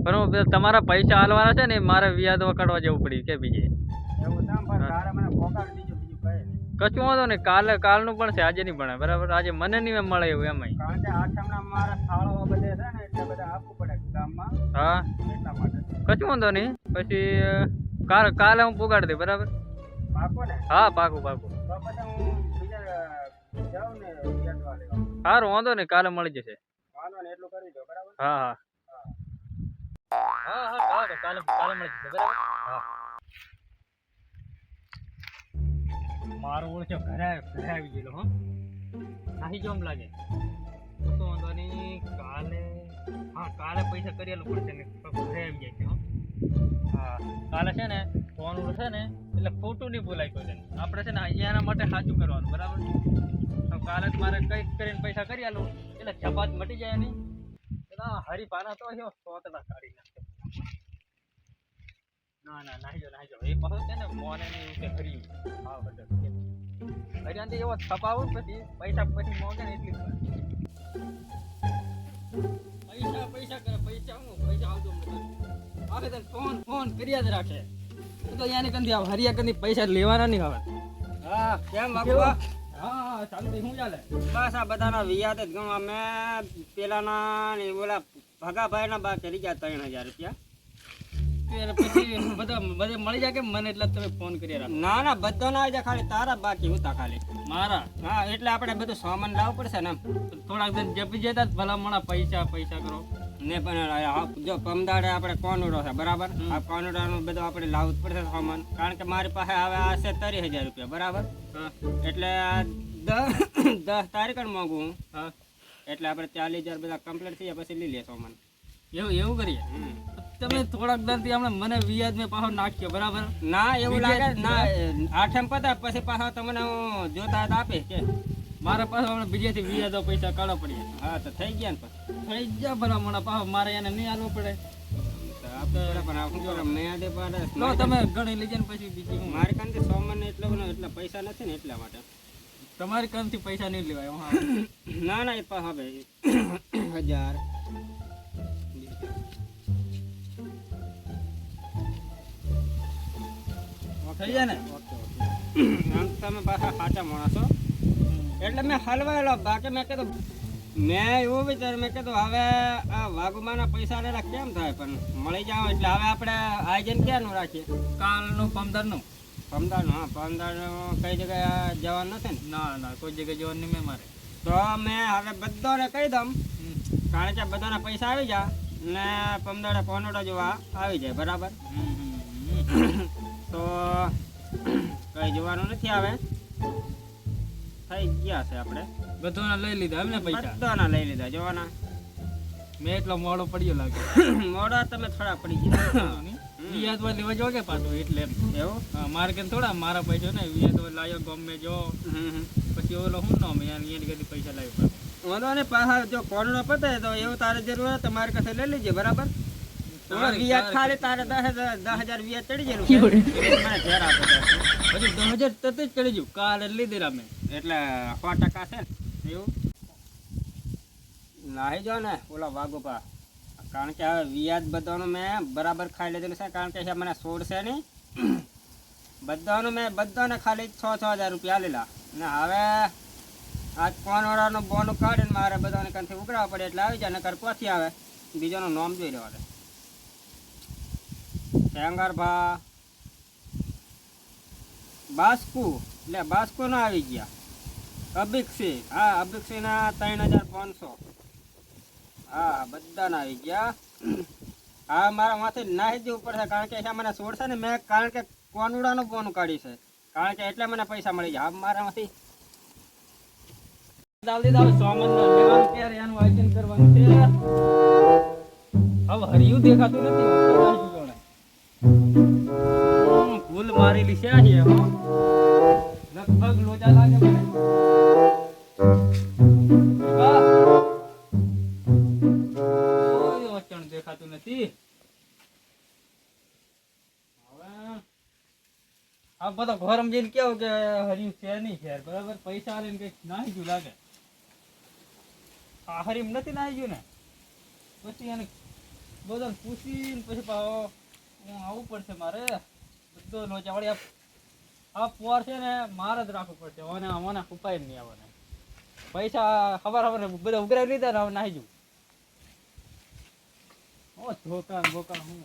પણ તમારા પૈસા હાલવાના છે ને મારે વ્યાજ વકાડવા જવું પડ્યું કે બીજે કશું વાંધો નહીં. કાલનું પણ છે, આજે નહીં ભણે બરાબર. આજે મને નહીં મળે એવું એમ. હા કશું વાંધો નહીં. પછી કાલે હું પુગાડી દઈ બરાબર. હા પાકું પાકું. સારું વાંધો નહીં, કાલે મળી જશે. હા હા હા હા કાલે મળી જશે બરાબર. હા મારું ઓળખ્યો ઘરે આવી ગયેલો હો. નાહી જો એમ લાગે તો વાંધો નહીં. કાલે પૈસા કરેલું પડશે ને ઘરે આવી જાય છે હો. હા કાલે છે ને ફોન છે ને એટલે ખોટું નહીં બોલાય કોઈ ને. આપણે છે ને એના માટે સાચું કરવાનું બરાબર. તો કાલે જ મારે કંઈક કરીને પૈસા કરી આલું એટલે છપાત મટી જાય નહીં. હરી પાના તો સોતડા કાઢી નાખે. ના નાહી જાઓ એ પાછું છે ને મોને ને હરી હા બધા હરિયાથી એવો છપાવું પછી પૈસા પછી મોગે ને એટલી પૈસા કરે પૈસા આવતો આવે તને ફોન કર્યા જ રાખે તો યાને કંદી આવે હરિયા કંદી પૈસા લેવાના નહીં આવે. હા કેમ બાબા? હા શાંતિ શું ચાલે? બસ આ બધાના વિયાદ જ ગમ. અમે પેલાના ને ઓલા ભગાભાઈ ના બા કરી ગયા 3000 રૂપિયા. પછી બધા મળી જાય કે મને એટલે તમે ફોન કરી રાખો. ના બધો ના આવી જાય, ખાલી તારા બાકી હતા ખાલી મારા. હા એટલે આપણે બધું સામાન લાવવું પડશે ને. થોડાક દિન જપી જતા ભલામણા પૈસા કરો ને પણ જો પમદાડે આપણે કોનુડો છે બરાબર. આ કોનુડાનું બધું આપણે લાવવું જ પડશે સામાન, કારણ કે મારી પાસે હવે આ છે 30000 રૂપિયા બરાબર. એટલે 10 તારીખ માંગુ હું. હા એટલે આપણે 40000 બધા કમ્પ્લીટ થઈ જાય પછી લઈ લે સામાન. એવું કરીએ. તમે થોડાક દરથી હમણાં મને વ્યાજ મેં પાછો નાખ્યો બરાબર. ના એવું લાગે ના આઠમ પતા પછી પાછા તમને હું જોતા આપે કે મારા પાસે હમણાં બીજેથી વ્યાજો પૈસા કાઢવા પડીએ. હા તો થઈ ગયા ને પછી થઈ ગયા ભલામણા પાછો મારે એને નહીં આલવું પડે. તમે ગણી લીજે ને પછી બીજી મારી કાંતિ સોમન એટલે પૈસા નથી ને એટલા માટે તમારી કાંતિ પૈસા નહીં લેવાય. ના એ પાછા હવે 1000 થઈ જાય ને. આમ તમે પાછા સાચા માણસો એટલે મેં હલવાયેલો. બાકી મેં કીધું મેં એવું વિચાર્યું, મેં કીધું હવે આ વાઘુમાના પૈસા લેલા કેમ થાય પણ મળી જાવ એટલે હવે આપણે આયોજન ક્યાંનું રાખીએ? કાલનું 15નું. 15નું? હા 15નું કઈ જગ્યાએ જવાનું નથી ને? ના કોઈ જગ્યાએ જવાનું નહીં મેં મારે. તો મેં હવે બધાને કહી દઉં, કારણ કે બધાના પૈસા આવી જાય ને 15 કોનોડા જેવા આવી જાય બરાબર. તો કઈ જોવાનું નથી. આવે થઈ ગયા છે આપણે બધાના લઈ લીધા એમ ને પૈસા? બધાના લઈ લીધા જોવાના. મેં એટલો મોડો પડ્યો લાગે. મોડા તમે થોડા પડી ગયા. વ્યાજમાં લેવા જો કે પાછું એટલે એવું મારે કેમ થોડા મારા પૈસા ને વ્યાજ લાવ્યો ગમે જો પછી ઓલો હું ના મેં એની કદી પૈસા લાવ્યો વાંધો ને પાછા જો કોરોના પતે તો એવું તારે જરૂર હોય તમારી પાસે લઈ લેજે બરાબર. વ્યાજ ખાલી તારે 10,000 વ્યાજ ચડી ગયેલું મને ઘેર આપો પછી 10,000 તરત જ ચડી ગયું. કાલે લીધેલા મેં એટલે 100% છે ને એવું નાહી જાઓ ને ઓલા વાગોપા. કારણ કે હવે વ્યાજ બધાનું મેં બરાબર ખાઈ લીધેલું છે, કારણ કે મને છોડશે નહીં. બધાનું મેં બધાને ખાલી 6,000 રૂપિયા લેલા ને હવે આજ કોનોડાનું બોનું કાઢીને મારે બધાને કંથી ઉઘરાવવા પડે એટલે આવી જાય, નકર પછી આવે બીજાનું નામ જોઈ લેવા દે. શેંગારભા બાસ્કુ એટલે બાસ્કુ ના આવી ગયા. અભિક્ષી હા અભિક્ષીના 3,500 હા બધાના આવી ગયા. હા મારા માથે નાહી જવું પડશે, કારણ કે મને છોડશે ને મેં, કારણ કે કોનુડાનું બોનું કાઢ્યું છે, કારણ કે એટલે મને પૈસા મળી જાય. હા મારામાંથી દેખાતું નથી. ભૂલ મારેલી છે લગભગ લોચા લાગે મને. દેખાતું નથી. આ બધા ઘરમ જઈને કેવું કે હરિયું છે નહીં છે બરાબર. પૈસા આવીને કઈક નાહી ગયું લાગે. આ હરીમ નથી નાહી ગયું ને પછી એને બધાને પૂછીને પછી પાછો હું આવવું પડશે મારે બધો લોચા વળી આ પોર છે ને મારે જ રાખવું પડશે મને ઉપાય જ નહીં આવવાના પૈસા ખબર બધા ઉઘરાવી લીધા ને હવે નાહી જવું ધોકાન બોકાન હું